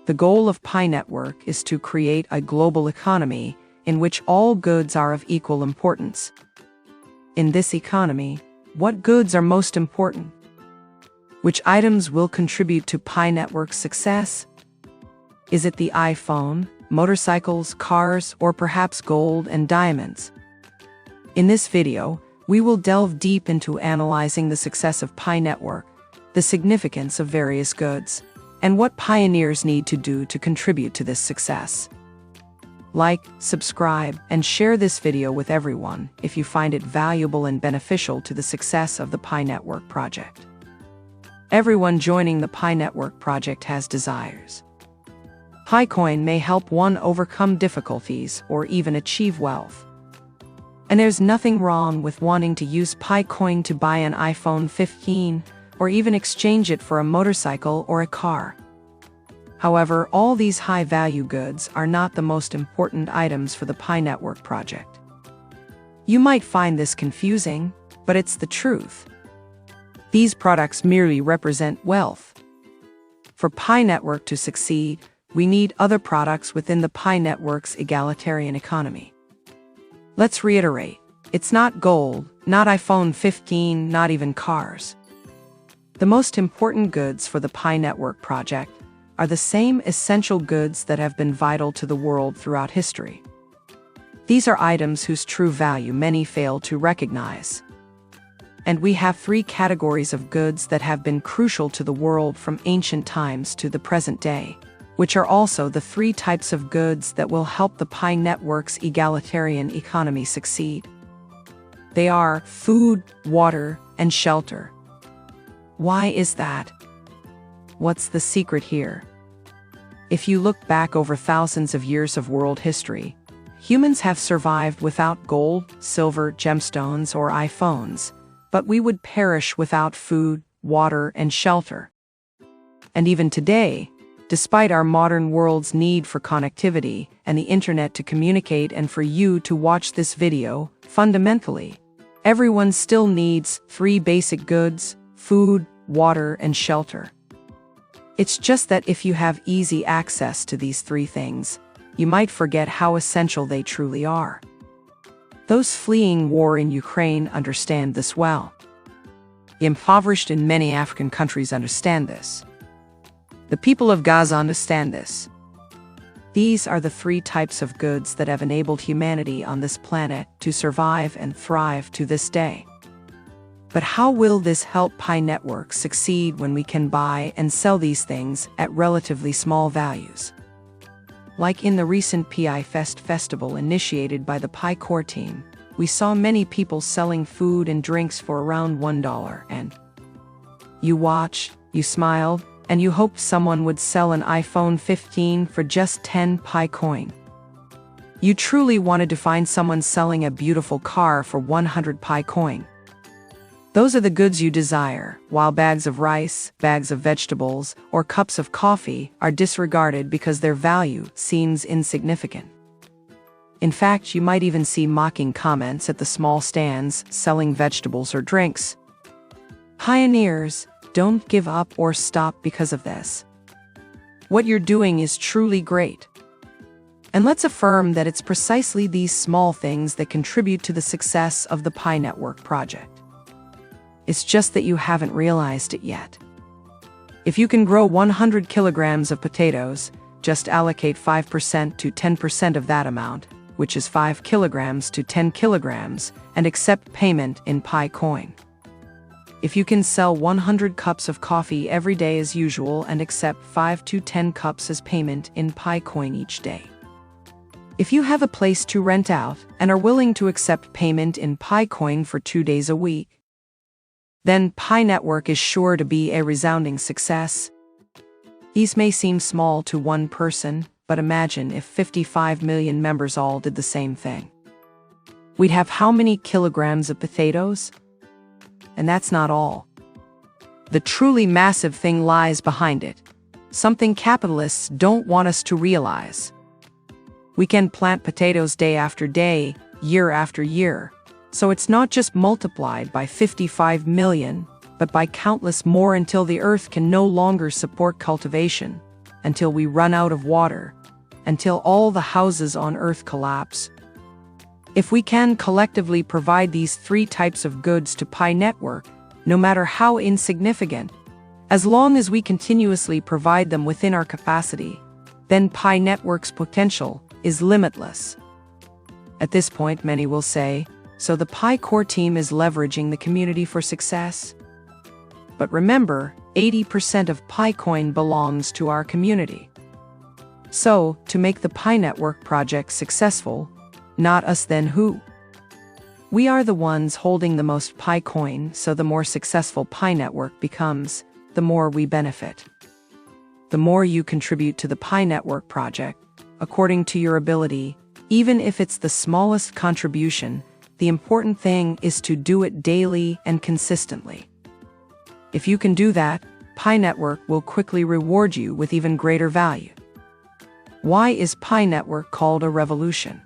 The goal of pinetwork is to create a global economy in which all goods are of equal importance. In this economy, what goods are most important? Which items will contribute to pinetwork's success? Is it the iPhone, motorcycles, cars, or perhaps gold and diamonds? In this video, we will delve deep into analyzing the success of pinetwork, the significance of various goods, and what pioneers need to do to contribute to this success. Like, subscribe, and share this video with everyone if you find it valuable and beneficial to the success of the pinetwork project. Everyone joining the pinetwork project has desires. Picoin may help one overcome difficulties or even achieve wealth. And there's nothing wrong with wanting to use Picoin to buy an iPhone 15 or even exchange it for a motorcycle or a car. However, all these high-value goods are not the most important items for the pinetwork project. You might find this confusing, but it's the truth. These products merely represent wealth. For pinetwork to succeed, we need other products within the pinetwork's egalitarian economy. Let's reiterate, it's not gold, not iPhone 15, not even cars. The most important goods for the pinetwork project are the same essential goods that have been vital to the world throughout history. These are items whose true value many fail to recognize. And we have three categories of goods that have been crucial to the world from ancient times to the present day, which are also the three types of goods that will help the pinetwork's egalitarian economy succeed. They are food, water, and shelter. Why is that? What's the secret here? If you look back over thousands of years of world history, humans have survived without gold, silver, gemstones, or iPhones, but we would perish without food, water, and shelter. And even today, despite our modern world's need for connectivity and the internet to communicate and for you to watch this video, fundamentally, everyone still needs three basic goods: food, water, and shelter. It's just that if you have easy access to these three things, you might forget how essential they truly are. Those fleeing war in Ukraine understand this well. The impoverished in many African countries understand this. The people of Gaza understand this. These are the three types of goods that have enabled humanity on this planet to survive and thrive to this day. But how will this help pinetwork succeed when we can buy and sell these things at relatively small values? Like in the recent PI Fest festival initiated by the Pi Core team, we saw many people selling food and drinks for around $1, and you watched, you smiled, and you hoped someone would sell an iPhone 15 for just 10 Picoin. You truly wanted to find someone selling a beautiful car for 100 Picoin. Those are the goods you desire, while bags of rice, bags of vegetables, or cups of coffee are disregarded because their value seems insignificant. In fact, you might even see mocking comments at the small stands selling vegetables or drinks. Pioneers, don't give up or stop because of this. What you're doing is truly great. And let's affirm that it's precisely these small things that contribute to the success of the pinetwork project. It's just that you haven't realized it yet. If you can grow 100 kilograms of potatoes, just allocate 5% to 10% of that amount, which is 5 kilograms to 10 kilograms, and accept payment in Picoin. If you can sell 100 cups of coffee every day as usual and accept 5 to 10 cups as payment in Picoin each day. If you have a place to rent out and are willing to accept payment in Picoin for 2 days a week, then pinetwork is sure to be a resounding success. These may seem small to one person, but imagine if 55 million members all did the same thing. We'd have how many kilograms of potatoes? And that's not all. The truly massive thing lies behind it, something capitalists don't want us to realize. We can plant potatoes day after day, year after year, so it's not just multiplied by 55 million, but by countless more until the earth can no longer support cultivation, until we run out of water, until all the houses on Earth collapse. If we can collectively provide these 3 types of goods to Pi Network, no matter how insignificant, as long as we continuously provide them within our capacity, then Pi Network's potential is limitless. At this point, many will say, so the Pi core team is leveraging the community for success? But remember, 80% of PiCoin belongs to our community. So, to make the Pi Network project successful, not us then who? We are the ones holding the most PiCoin, so the more successful Pi Network becomes, the more we benefit. The more you contribute to the Pi Network project, according to your ability, even if it's the smallest contribution, the important thing is to do it daily and consistently. If you can do that, Pi Network will quickly reward you with even greater value. Why is Pi Network called a revolution?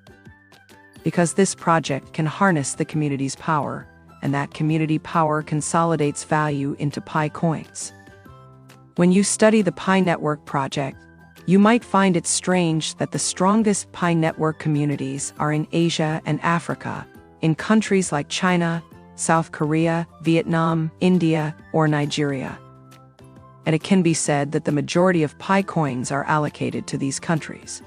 Because this project can harness the community's power, and that community power consolidates value into Pi coins. When you study the Pi Network project, you might find it strange that the strongest Pi Network communities are in Asia and Africa, in countries like China, South Korea, Vietnam, India, or Nigeria. And it can be said that the majority of Pi coins are allocated to these countries.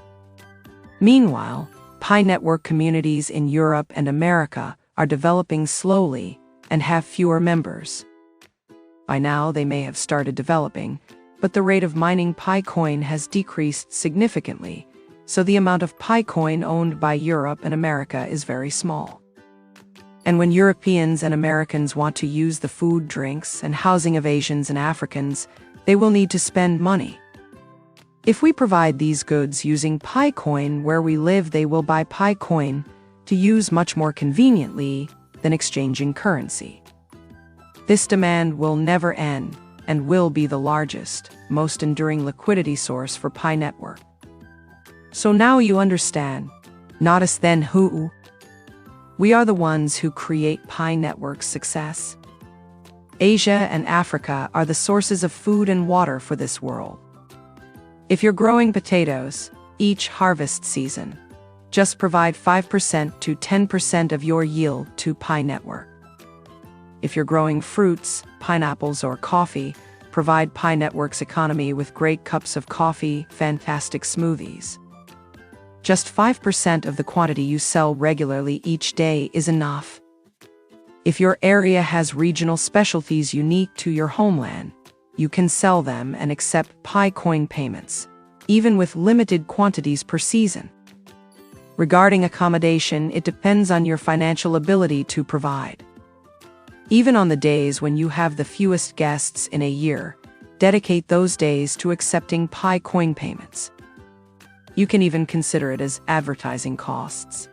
Meanwhile, Pi Network communities in Europe and America are developing slowly and have fewer members. By now, they may have started developing, but the rate of mining PiCoin has decreased significantly, so the amount of PiCoin owned by Europe and America is very small. And when Europeans and Americans want to use the food, drinks, and housing of Asians and Africans, they will need to spend money. If we provide these goods using PiCoin where we live, they will buy PiCoin to use much more conveniently than exchanging currency. This demand will never end and will be the largest, most enduring liquidity source for Pi Network. So now you understand, not us then who? We are the ones who create Pi Network's success. Asia and Africa are the sources of food and water for this world. If you're growing potatoes, each harvest season, just provide 5% to 10% of your yield to Pi Network. If you're growing fruits, pineapples, or coffee, provide Pi Network's economy with great cups of coffee, fantastic smoothies. Just 5% of the quantity you sell regularly each day is enough. If your area has regional specialties unique to your homeland, you can sell them and accept PiCoin payments, even with limited quantities per season. Regarding accommodation, it depends on your financial ability to provide. Even on the days when you have the fewest guests in a year, dedicate those days to accepting PiCoin payments. You can even consider it as advertising costs.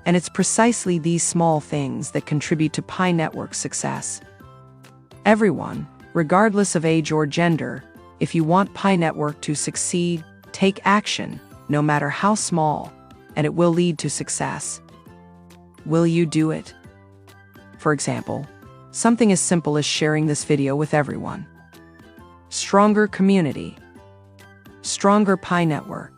And it's precisely these small things that contribute to Pi Network's success. Everyone, regardless of age or gender, if you want Pi Network to succeed, take action, no matter how small, and it will lead to success. Will you do it? For example, something as simple as sharing this video with everyone. Stronger community. Stronger Pi Network.